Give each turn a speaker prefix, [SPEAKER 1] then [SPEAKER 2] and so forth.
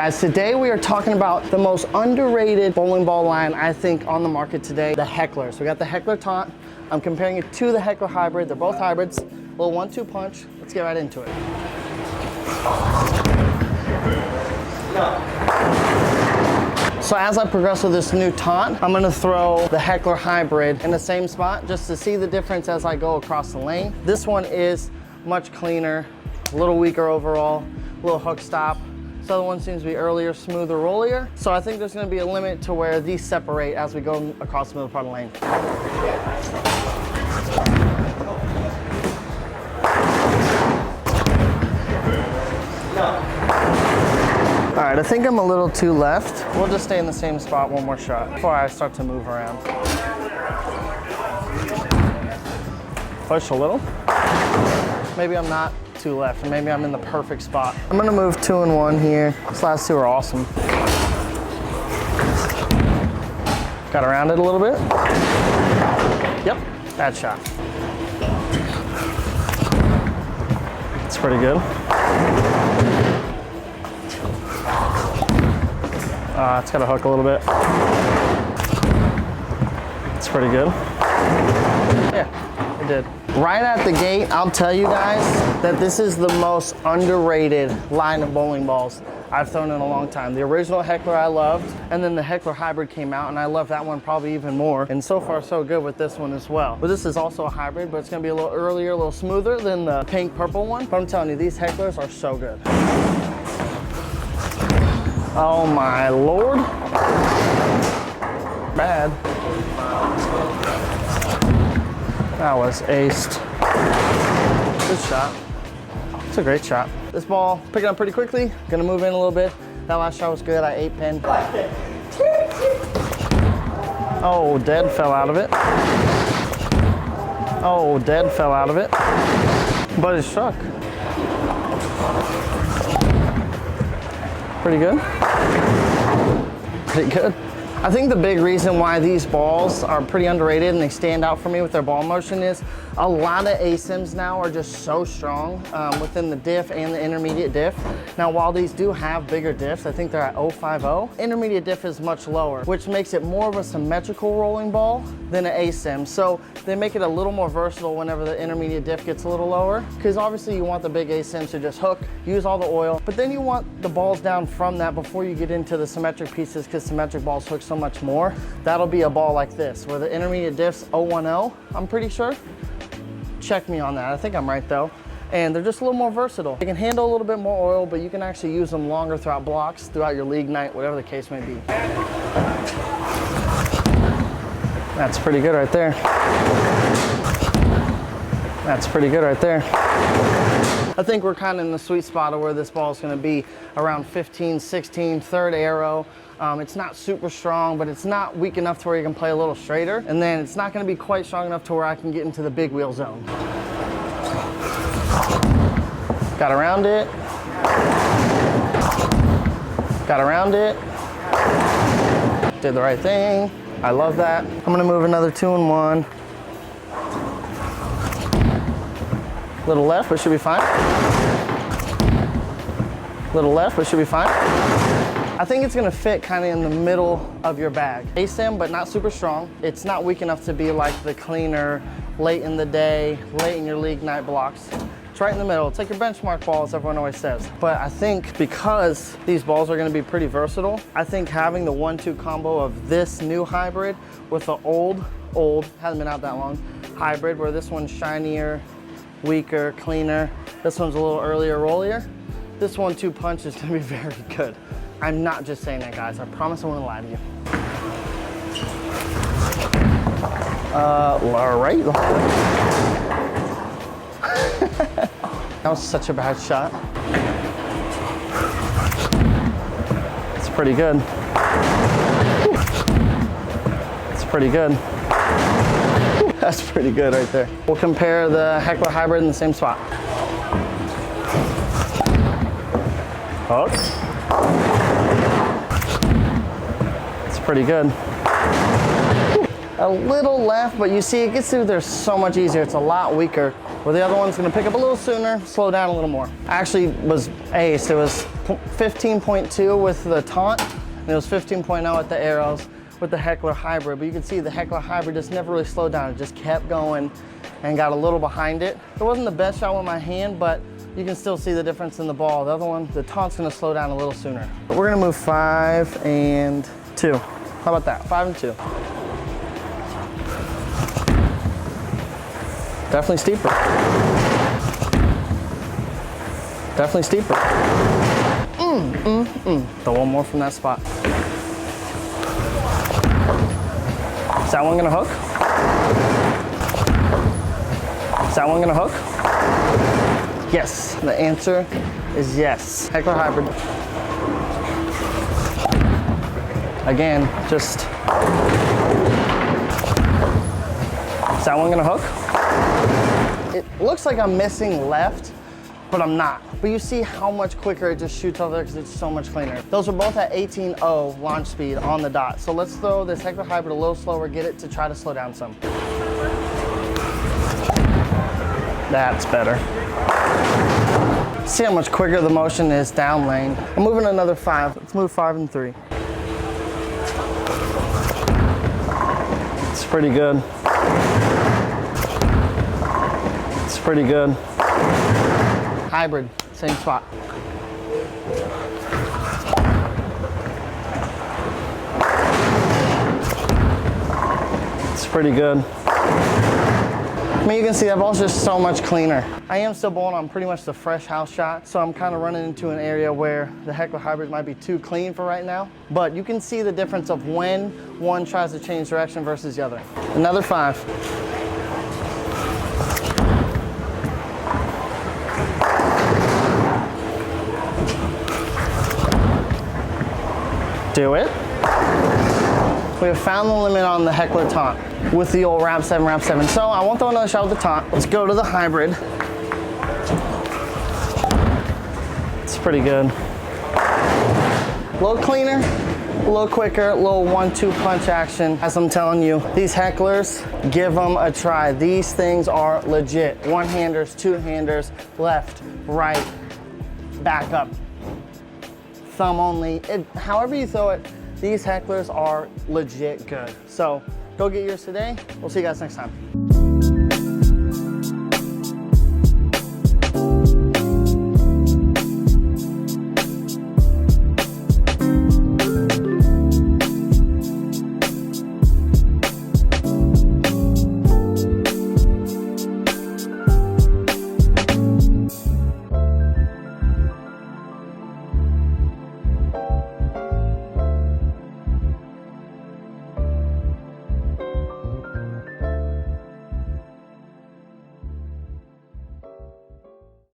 [SPEAKER 1] guys, today we are talking about the most underrated bowling ball line I think on the market today, the Heckler. So we got the Heckler Taunt. I'm comparing it to the Heckler Hybrid. They're both hybrids. A little 1-2 punch. Let's get right into it. So as I progress with this new Taunt, I'm gonna throw the Heckler Hybrid in the same spot just to see the difference as I go across the lane. This one is much cleaner, a little weaker overall, a little hook stop. This other one seems to be earlier, smoother, rollier. So I think there's gonna be a limit to where these separate as we go across the middle part of the lane. All right, I think I'm a little too left. We'll just stay in the same spot one more shot before I start to move around. Push a little. Maybe I'm not too left, and maybe I'm in the perfect spot. I'm gonna move 2 and 1 here. These last two are awesome. Got around it a little bit. Yep, bad shot. It's pretty good. It's got to hook a little bit. It's pretty good. Yeah, it did. Right at the gate, I'll tell you guys that this is the most underrated line of bowling balls I've thrown in a long time. The original Heckler I loved, and then the Heckler Hybrid came out, and I love that one probably even more. And so far, so good with this one as well. But this is also a hybrid, but it's gonna be a little earlier, a little smoother than the pink purple one. But I'm telling you, these Hecklers are so good. Oh my Lord. Bad. That was aced. Good shot. It's a great shot. This ball, picking up pretty quickly. Gonna move in a little bit. That last shot was good. I 8-pin. Oh, dead fell out of it. Oh, dead fell out of it. But it struck. Pretty good. Pretty good. I think the big reason why these balls are pretty underrated and they stand out for me with their ball motion is a lot of ASIMs now are just so strong within the diff and the intermediate diff. Now, while these do have bigger diffs, I think they're at 0.50, intermediate diff is much lower, which makes it more of a symmetrical rolling ball than an ASIM. So they make it a little more versatile whenever the intermediate diff gets a little lower, because obviously you want the big ASIMs to just hook, use all the oil, but then you want the balls down from that before you get into the symmetric pieces, because symmetric balls hook so much more. That'll be a ball like this, where the intermediate diff's 0.10, I'm pretty sure. Check me on that. I think I'm right though. And they're just a little more versatile. They can handle a little bit more oil, but you can actually use them longer throughout blocks, throughout your league night, whatever the case may be. That's pretty good right there. That's pretty good right there. I think we're kind of in the sweet spot of where this ball is going to be, around 15, 16, third arrow. It's not super strong, but it's not weak enough to where you can play a little straighter. And then it's not going to be quite strong enough to where I can get into the big wheel zone. Got around it. Got around it. Did the right thing. I love that. I'm going to move another 2 and 1. Little left, but should be fine. Little left, but should be fine. I think it's gonna fit kind of in the middle of your bag. ASIM, but not super strong. It's not weak enough to be like the cleaner, late in the day, late in your league night blocks. It's right in the middle. It's like your benchmark ball, as everyone always says. But I think because these balls are gonna be pretty versatile, I think having the 1-2 combo of this new hybrid with the old, hasn't been out that long, hybrid, where this one's shinier, weaker, cleaner. This one's a little earlier, rollier. This 1-2 punch is gonna be very good. I'm not just saying that, guys. I promise I won't lie to you. All right. That was such a bad shot. It's pretty good. It's pretty good. That's pretty good right there. We'll compare the Heckler Hybrid in the same spot. Hook. It's pretty good. A little left, but you see it gets through there so much easier. It's a lot weaker Where the other one's gonna pick up a little sooner, slow down a little more. I actually was aced. It was 15.2 with the Taunt, and it was 15.0 at the arrows with the Heckler Hybrid. But you can see the Heckler Hybrid just never really slowed down. It just kept going and got a little behind it. It wasn't the best shot with my hand, but you can still see the difference in the ball. The other one, the Taunt's gonna slow down a little sooner. But we're gonna move 5 and 2. How about that? 5 and 2. Definitely steeper. Definitely steeper. Throw one more from that spot. Is that one gonna hook? Is that one gonna hook? Yes. The answer is yes. Heckler Hybrid. Again, just. Is that one gonna hook? It looks like I'm missing left, but I'm not. But you see how much quicker it just shoots over there because it's so much cleaner. Those are both at 18.0 launch speed on the dot. So let's throw this Heckler Hybrid a little slower, get it to try to slow down some. That's better. See how much quicker the motion is down lane. I'm moving another 5. Let's move 5 and 3. It's pretty good. It's pretty good. Hybrid, same spot. It's pretty good. I mean, you can see that ball's just so much cleaner. I am still bowling on pretty much the fresh house shot, so I'm kind of running into an area where the Heckler Hybrid might be too clean for right now, but you can see the difference of when one tries to change direction versus the other. Another 5. Do it. We have found the limit on the Heckler Taunt with the old wrap 7, wrap 7. So I won't throw another shot with the Taunt. Let's go to the Hybrid. It's pretty good. A little cleaner, a little quicker, a little 1-2 punch action. As I'm telling you, these Hecklers, give them a try. These things are legit. One-handers, two-handers, left, right, back up, thumb only. However you throw it, these Hecklers are legit good. So go get yours today. We'll see you guys next time.